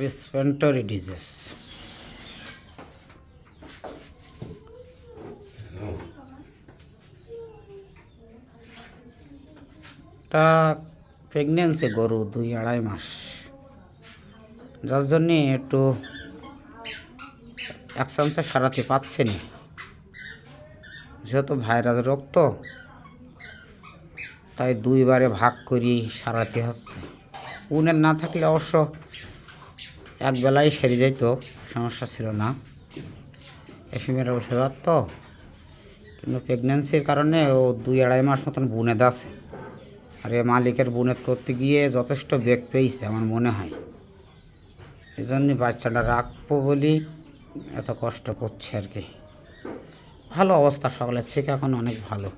সাবস্পেন্টরি disease. এটা pregnancy গরু 2-2.5 মাস, যার জন্যে একটু এক চামচে সারাতে পারছে না, যেহেতু ভাইরাস রোগ তো, তাই 2 বারে ভাগ করি সারাতে হচ্ছে। উনের না থাকলে অবশ্য এক বেলায় সেরে যেত, সমস্যা ছিল না, এফিমেরা উঠে পারত। কিন্তু প্রেগনেন্সির কারণে ও 2-2.5 মাস মতন বুনেদ আছে, আর এ মালিকের বুনেদ করতে গিয়ে যথেষ্ট বেগ পেয়েছে আমার মনে হয়। এই জন্যই বাচ্চাটা রাখবো বলি এত কষ্ট করছে আর কি। ভালো অবস্থা, সকালের থেকে এখন অনেক ভালো।